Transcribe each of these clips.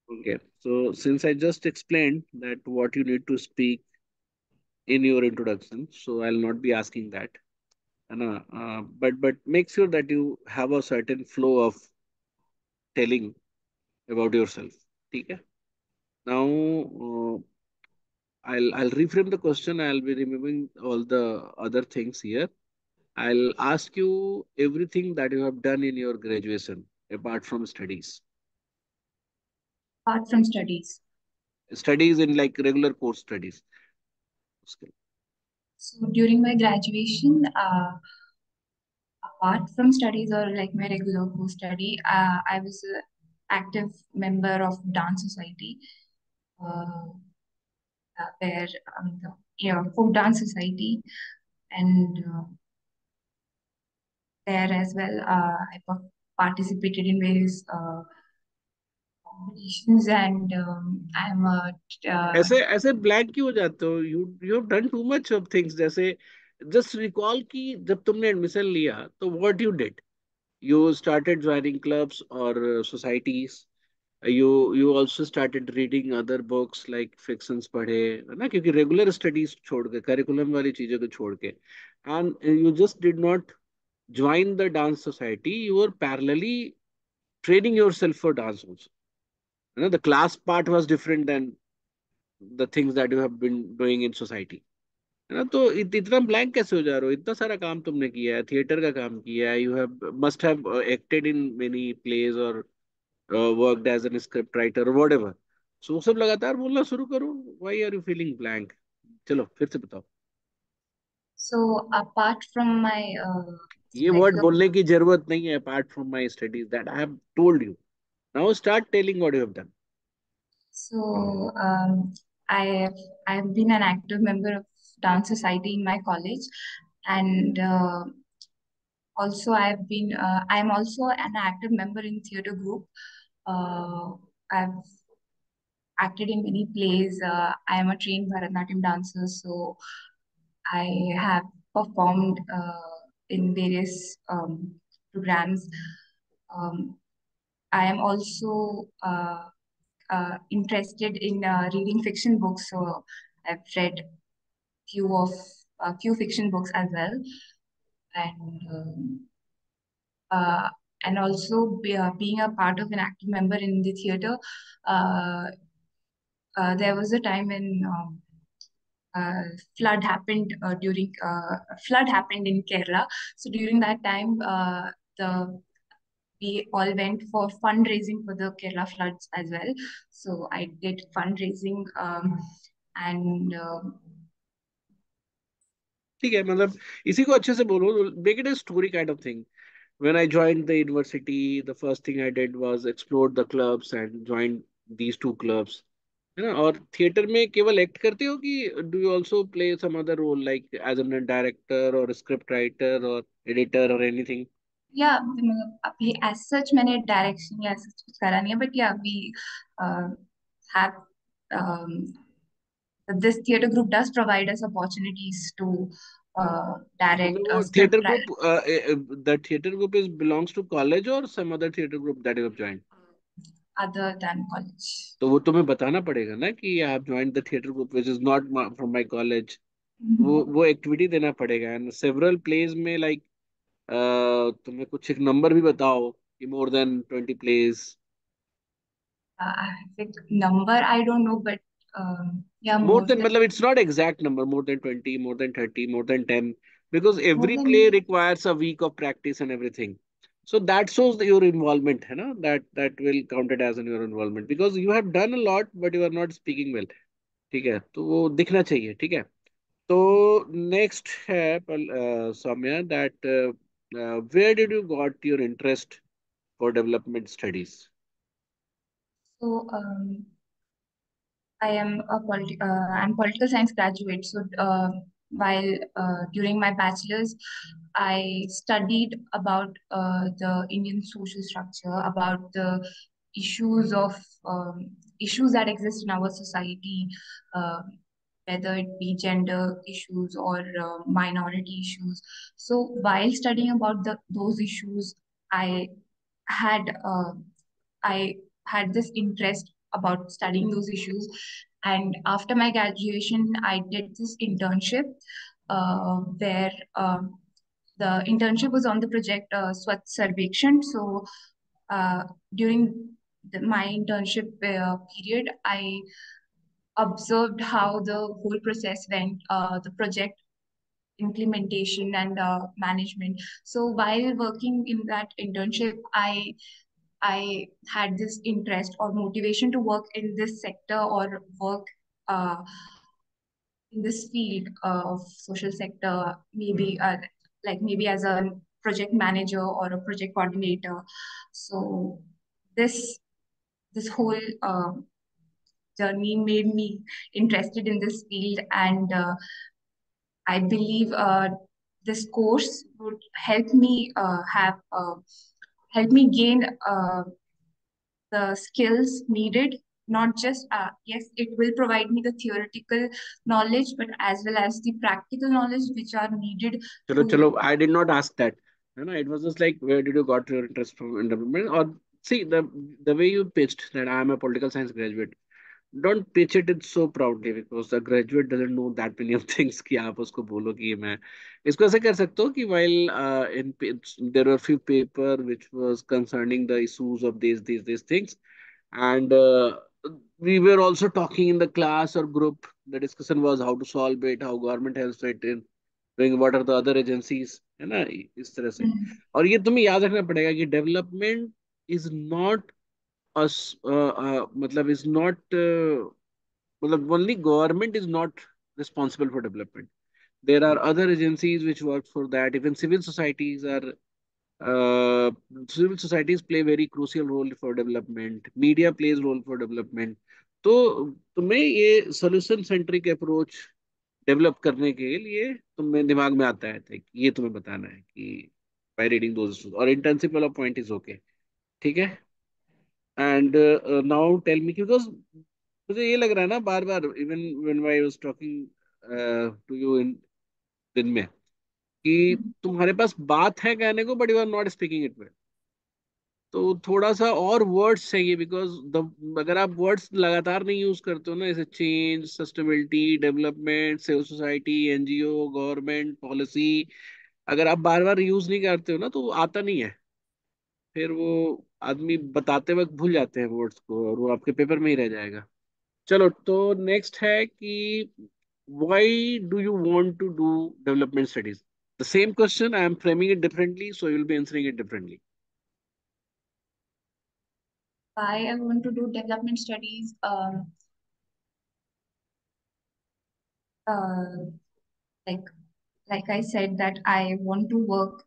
Okay. So since I just explained that what you need to speak in your introduction, so I'll not be asking that. But make sure that you have a certain flow of telling about yourself. Okay. Now I'll reframe the question. I'll be removing all the other things here. I'll ask you everything that you have done in your graduation apart from studies. Apart from studies. Studies in like regular course studies. Okay. So during my graduation, apart from studies or like my regular course study, I was an active member of dance society, uh, where the folk dance society, and there as well, I participated in various competitions, and I'm a ऐसे ऐसे blank क्यों हो जाते हो? You have done to much of things. जैसे just recall कि जब तुमने एडमिशन लिया तो what you did. You started joining clubs और societies. You also started reading other books like fictions पढ़े है ना, क्योंकि रेगुलर स्टडीज छोड़ के करिकुलम वाली चीजों को छोड़ के and you just did not join the dance society. You were parallelly training yourself for dance also. You know, the class part was different than the things that you have been doing in society. है ना, तो इतना blank कैसे हो जा रहे हो? इतना सारा काम तुमने किया है, थिएटर का काम किया है, you have must have acted in many plays और worked as an script writer whatever. So वो सब लगातार बोलना शुरू करो. Why are you feeling blank? चलो फिर से बताओ. so apart from my ये वर्ड regular. बोलने की जरूरत नहीं है. Apart from my studies that I have told you. Now start telling what you have done. So I I've been an active member of dance society in my college, and also I'm also an active member in theater group. I've acted in many plays. I am a trained Bharatanatyam dancer, so I have performed in various programs. Um, I am also interested in reading fiction books, so I've read few of few fiction books as well, and uh, also being a part of an active member in the theater. Uh, there was a time when uh, flood happened during flood happened in Kerala. So during that time, the we all went for fundraising for the Kerala floods as well. So I did fundraising, and ठीक है, मतलब इसी को अच्छे से बोलो. Make it a story kind of thing. When I joined the university, the first thing I did was explore the clubs and joined these two clubs. है ना? और थिएटर में केवल एक्ट करते हो कि do you also play some other role like as an director और script writer और एडिटर और एनीथिंग? या मतलब अभी as such मैंने डायरेक्शन या ऐसा कुछ करा नहीं है, बट या we have this theater group does provide us opportunities to मतलब direct a वो script theatre write, group, the theatre group is belongs to college और some other theatre group that you have joined? other than college. तो वो तुम्हें बताना पड़ेगा ना कि I have joined the theatre group which is not from my college. Mhm. वो activity देना पड़ेगा. एंड सेवरल प्लेज में लाइक तुम्हें कुछ एक नंबर भी बताओ कि more than 20 plays. I think number I don't know, but yeah, More than, matlab, it's not exact number. More than 20, more than 30, more than 10, because more every play than requires a week of practice and everything. So that shows your involvement, है ना? That will count it as in your involvement because you have done a lot, but you are not speaking well. ठीक है, तो वो दिखना चाहिए. ठीक है. तो नेक्स्ट है Saumya, that where did you got your interest for development studies? so I'm political science graduate. So while during my bachelor's, I studied about the Indian social structure, about the issues of issues that exist in our society, uh, whether it be gender issues or minority issues. So while studying about those issues, I had uh, I had this interest about studying those issues. And after my graduation, I did this internship where the internship was on the project Swachh Sarvekshan. So uh, during my internship period, I observed how the whole process went, the project implementation and management. So while working in that internship, I had this interest or motivation to work in this sector or work uh, in this field of social sector, maybe like maybe as a project manager or a project coordinator. So this this whole journey made me interested in this field, and I believe this course would help me gain the skills needed. Not just yes, it will provide me the theoretical knowledge, but as well as the practical knowledge which are needed चलो to. चलो, I did not ask that. You know, it was just like, where did you got your interest from in development? Or see, the way you pitched that I am a political science graduate, don't pitch it in so proudly, because the graduate doesn't know that many of things कि आप उसको बोलो कि ये मैं इसको ऐसे कर सकते हो कि while there were few paper which was concerning the issues of these things, and we were also talking in the class or group. The discussion was how to solve it, how government helps it in doing, what are the other agencies, है ना, इस तरह से. Mm, और ये तुम्हें याद रखना पड़ेगा कि डेवलपमेंट इज नॉट मतलब इज नॉट मतलब only government is not responsible for development. There are other agencies which work for that. Even uh, civil societies play very crucial role for development. Media plays role for development. तो तुम्हें ये solution centric approach develop करने के लिए तुम्हें दिमाग में आता है like, ये तुम्हें बताना है कि by reading those issues. और internship वाला point is okay. ठीक है. And now tell me, because मुझे ये लग रहा है ना बार बार, even when I was talking to you इन दिन में, कि mm, तुम्हारे पास बात है कहने को, but you are not speaking it well. तो थोड़ा सा और वर्ड्स चाहिए, बिकॉज द अगर आप वर्ड्स लगातार नहीं यूज करते हो ना, जैसे change, sustainability, development, civil society, NGO, government, policy, अगर आप बार बार यूज नहीं करते हो ना, तो वो आता नहीं है. फिर वो आदमी बताते वक्त भूल जाते हैं वर्ड्स को, और वो आपके पेपर में ही रह जाएगा. चलो, तो नेक्स्ट है कि why do you want to do development studies? The same question, I am framing it differently, so you'll be answering it differently. why I want to do development studies? Uh, like like I said that I want to work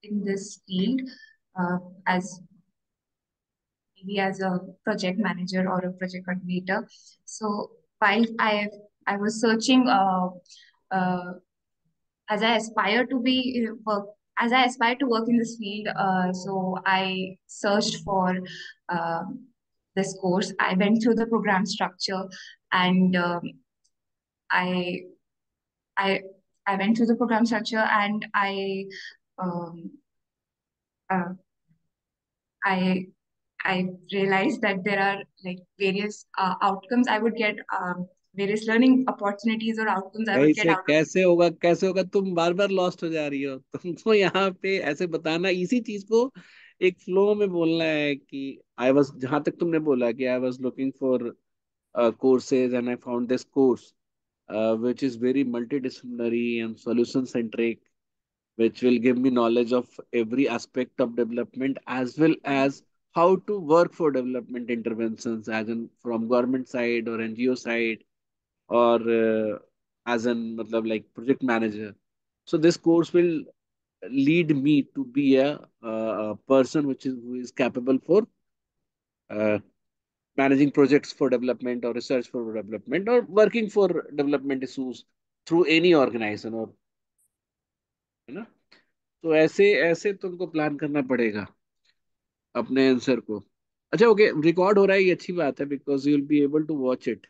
in this field uh, as maybe as a project manager or a project coordinator. So while I was searching uh, as I aspire to be work as I aspire to work in this field, so I searched for this course. I went through the program structure, and I I I went through the program structure, and um, uh, I I realized that there are like various outcomes I would get, various learning opportunities or outcomes I would get कैसे out of. कैसे होगा, कैसे होगा? तुम बार बार lost हो जा रही हो. तुमको यहाँ पे ऐसे बताना, इसी चीज को एक फ्लो में बोलना है कि आई वाज, जहां तक तुमने बोला कि I was looking for courses and I found this course which is very multidisciplinary and solution centric, which will give me knowledge of every aspect of development, as well as how to work for development interventions, as in from government side or NGO side, or as an matlab, like project manager. So this course will lead me to be a person who is capable for uh, managing projects for development, or research for development, or working for development issues through any organization, or है ना. तो ऐसे ऐसे तुमको plan करना पड़ेगा अपने answer को. अच्छा, ओके, रिकॉर्ड हो रहा है, ये अच्छी बात है, because you will be able to watch it.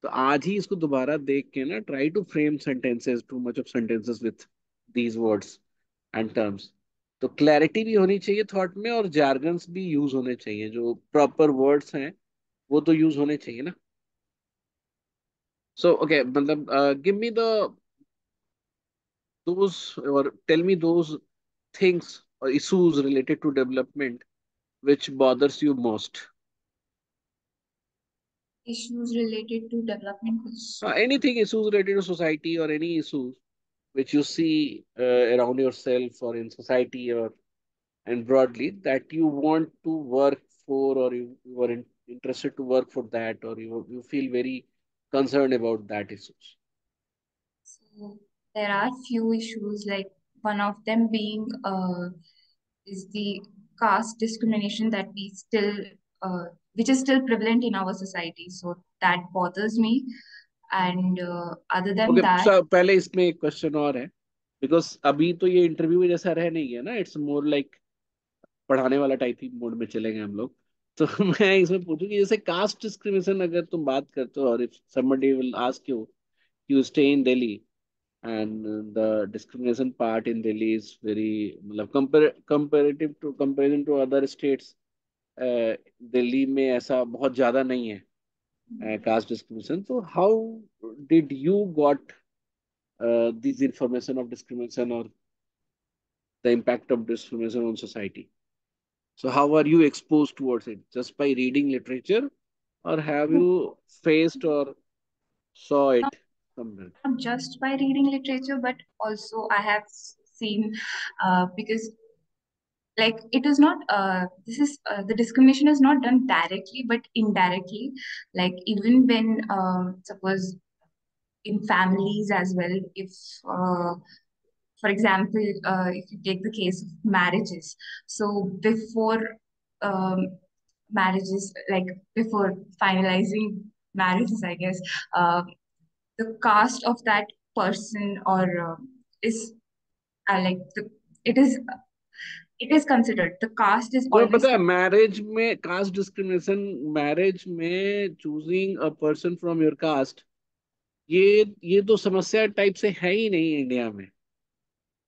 तो आज ही इसको दोबारा देख के ना, try to frame sentences, to much of sentences with these words and terms. तो क्लैरिटी भी होनी चाहिए थॉट में, और जार्गन्स भी यूज होने चाहिए, जो प्रॉपर वर्ड्स हैं वो तो यूज होने चाहिए ना. सो ओके, मतलब give me the those or tell me those things or issues related to development which bothers you most. Issues related to development which Anything issues related to society or any issues which you see around yourself or in society or and broadly that you want to work for, or you are interested to work for that, or you feel very concerned about that issues. so there are few issues, like one of them being is the caste discrimination that we still uh, which is still prevalent in our society. So that bothers me. And other than okay, that, पहले इसमें एक question और है, because अभी तो ये interview जैसा रह नहीं गया ना, इट्स मोर लाइक पढ़ाने वाला टाइप ही मोड में चलेंगे हम लोग. तो मैं इसमें पूछूं कि जैसे कास्ट डिस्क्रिमिनेशन अगर तुम बात करते हो, और if somebody will ask you, you stay in Delhi and the discrimination part in Delhi is very मतलब comparative to comparison to other states, Delhi में ऐसा बहुत ज्यादा नहीं है कास्ट डिस्क्रिमिनेशन. तो how did you got this information of discrimination और the impact of discrimination on society? So how are you exposed towards it? Just by reading literature, or have you faced or saw not, it somewhere? not just by reading literature, but also I have seen, because like it is not this is the discrimination is not done directly but indirectly, like even when suppose in families as well, if uh, for example, if you take the case of marriages, so before um, marriages, like before finalizing marriages, I guess, uh, the caste of that person or is like it is considered, the caste is तुम्हें always पता है marriage में caste discrimination, marriage में choosing a person from your cast, ये तो समस्या type से है ही नहीं इंडिया में.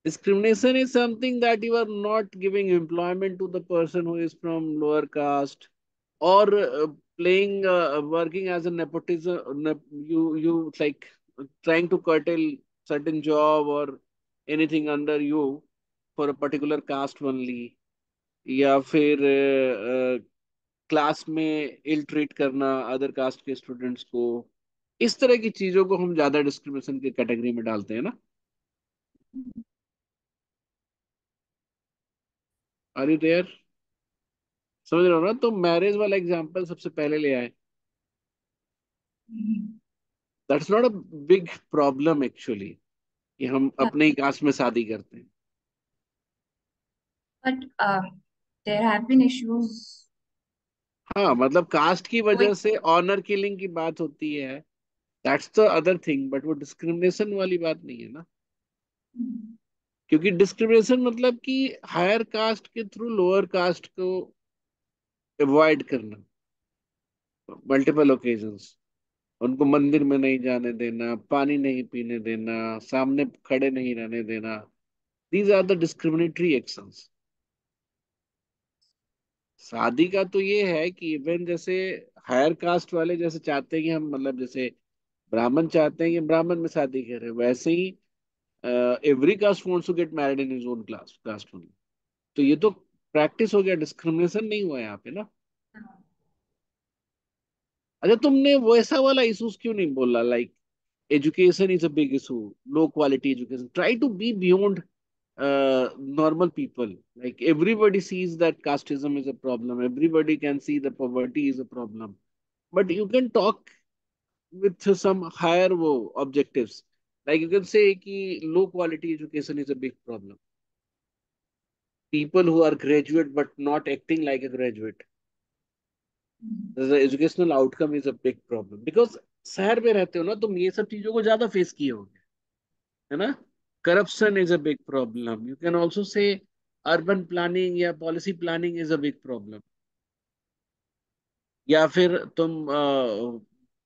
Discrimination is something that you are not giving employment to the person who is from lower caste, or playing working as a nepotism. You like trying to curtail certain job or anything under you for a particular caste only, या फिर class में इल treat करना other caste के students को. इस तरह की चीजों को हम ज्यादा डिस्क्रिमिनेशन की कैटेगरी में डालते हैं ना. Are you there? समझ रहे हो ना? तो मैरिज वाला एग्जांपल सबसे पहले ले आए. That's not a big problem actually, कि हम अपने ही कास्ट में शादी करते हैं. but there have been issues हाँ, मतलब कास्ट की with वजह से ऑनर किलिंग की बात होती है, that's the other thing, but वो डिस्क्रिमिनेशन वाली बात नहीं है ना. क्योंकि डिस्क्रिमिनेशन मतलब कि हायर कास्ट के थ्रू लोअर कास्ट को अवॉइड करना, मल्टीपल ओकेजन्स. उनको मंदिर में नहीं जाने देना, पानी नहीं पीने देना, सामने खड़े नहीं रहने देना. These are the discriminatory actions. शादी का तो ये है कि इवन जैसे हायर कास्ट वाले जैसे चाहते हैं कि हम मतलब जैसे ब्राह्मण चाहते हैं कि ब्राह्मण में शादी करें, वैसे ही every caste wants to get married in his own class caste only. तो ये तो प्रैक्टिस हो गया, डिस्क्रिमिनेशन नहीं हुआ यहाँ पे ना. अच्छा, तुमने वैसा वाला इशूज क्यों नहीं बोला, like education is a big issue, low quality education, try to be beyond normal people. Like everybody sees that casteism is a problem, everybody can see the poverty is a problem, but you can talk with some higher objectives. Like you can say कि low quality education is a big problem, people who are graduate but not acting like a graduate, the educational outcome is a big problem. Because शहर में रहते हो ना तुम, ये सब चीजों को ज्यादा फेस किए होगे, है ना. Corruption is a big problem. You can also say urban planning या policy planning is a big problem. या फिर तुम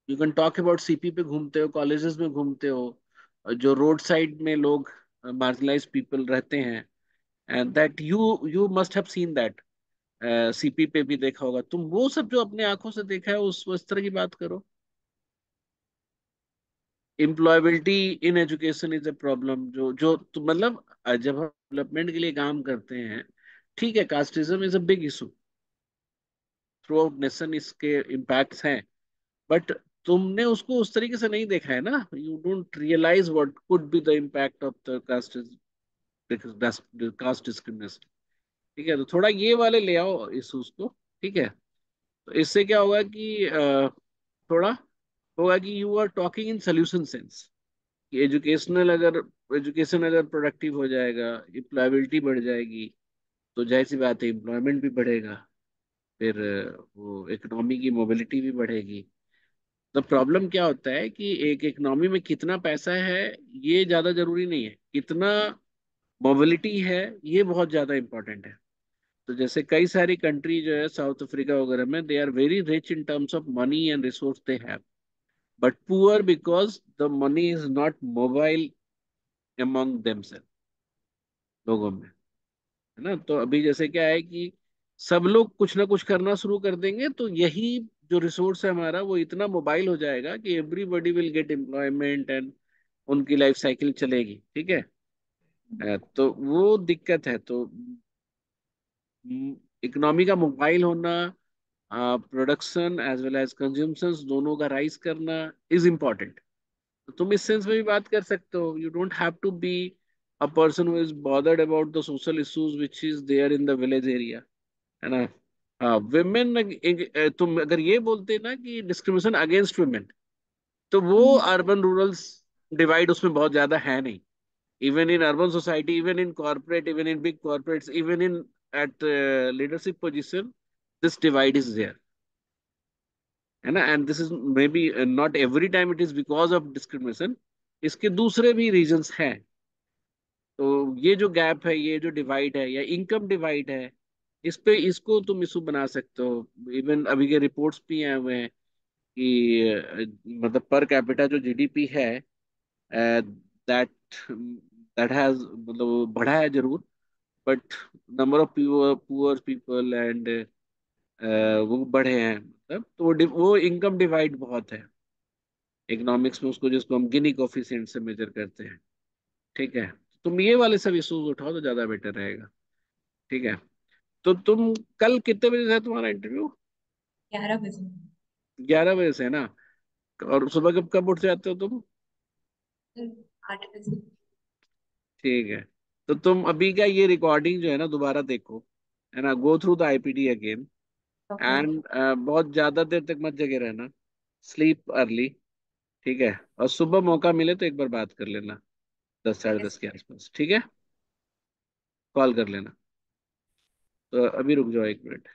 you can talk about CP पे घूमते हो, कॉलेजेस में घूमते हो, जो रोड साइड में लोग मार्जिनलाइज पीपल रहते हैं, and that you you must have seen that. CP पे भी देखा होगा तुम, वो सब जो अपने आंखों से देखा है उस तरह की बात करो। Employability in education is a problem, जो जो तो मतलब जब हम डेवलपमेंट के लिए काम करते हैं, ठीक है, casteism is a big issue throughout nation, इसके इम्पैक्ट्स हैं, बट तुमने उसको उस तरीके से नहीं देखा है ना, you don't realise what could be the impact of the caste discrimination. ठीक है, तो थोड़ा ये वाले ले आओ इशूज को। ठीक है, तो इससे क्या होगा कि थोड़ा होगा कि you are talking in solution sense, कि एजुकेशन अगर प्रोडक्टिव हो जाएगा, एम्प्लॉयबिलिटी बढ़ जाएगी, तो जाहिर सी बात है एम्प्लॉयमेंट भी बढ़ेगा, फिर वो इकोनॉमी की मोबिलिटी भी बढ़ेगी। तो प्रॉब्लम क्या होता है कि एक इकोनॉमी में कितना पैसा है ये ज्यादा जरूरी नहीं है, कितना मोबिलिटी है ये बहुत ज्यादा इंपॉर्टेंट है। तो जैसे कई सारी कंट्री जो है साउथ अफ्रीका वगैरह में, they are very rich in terms of money and resource they have, but poor because the money is not mobile among themselves, लोगों में, है ना। तो अभी जैसे क्या है कि सब लोग कुछ ना कुछ करना शुरू कर देंगे, तो यही जो रिसोर्स है हमारा वो इतना मोबाइल हो जाएगा कि everybody will get employment and उनकी लाइफ साइकिल चलेगी। ठीक है, तो वो दिक्कत है। तो इकोनॉमी का मोबाइल होना, प्रोडक्शन एज वेल एज कंज्यूम्शंस दोनों का राइज करना इज इम्पोर्टेंट। तो तुम इस सेंस में भी बात कर सकते हो, you don't have to be a person who is bothered about the social issues which is there in the village area, है ना। हाँ, वुमेन, तुम अगर ये बोलते ना कि डिस्क्रिमिनेशन अगेंस्ट वुमेन, तो वो अर्बन रूरल डिवाइड उसमें बहुत ज्यादा है नहीं। Even in urban society, even in corporate, even in big corporates, even in at leadership position, this divide is there, है ना। And this is maybe not every time it is because of discrimination, इसके दूसरे भी reasons हैं। तो ये जो gap है, ये जो डिवाइड है, या इनकम डिवाइड है, इसको तुम इशू बना सकते हो। इवन अभी के रिपोर्ट्स भी आए हुए हैं कि मतलब पर कैपिटा जो जीडीपी है, दैट दैट हैज मतलब बढ़ा है जरूर, but number of poor people and वो बढ़े हैं, मतलब तो वो इनकम डिवाइड बहुत है इकोनॉमिक्स में, उसको जिसको हम गिनी कोफिशिएंट से मेजर करते हैं। ठीक है, तुम ये वाले सब इश्यूज उठाओ तो ज्यादा बेटर रहेगा। ठीक है, तो तुम कल कितने बजे है तुम्हारा इंटरव्यू? 11 बजे। 11 बजे से है ना? और सुबह कब कब उठ जाते हो तुम? 8 बजे। ठीक है, तो तुम अभी का ये रिकॉर्डिंग जो है ना दोबारा देखो, है ना, go through the IPD again, okay. And बहुत ज्यादा देर तक मत जगे रहना, स्लीप अर्ली। ठीक है, और सुबह मौका मिले तो एक बार बात कर लेना, 10 साढ़े 10 के आसपास, ठीक है, कॉल कर लेना। तो अभी रुक जाओ 1 मिनट।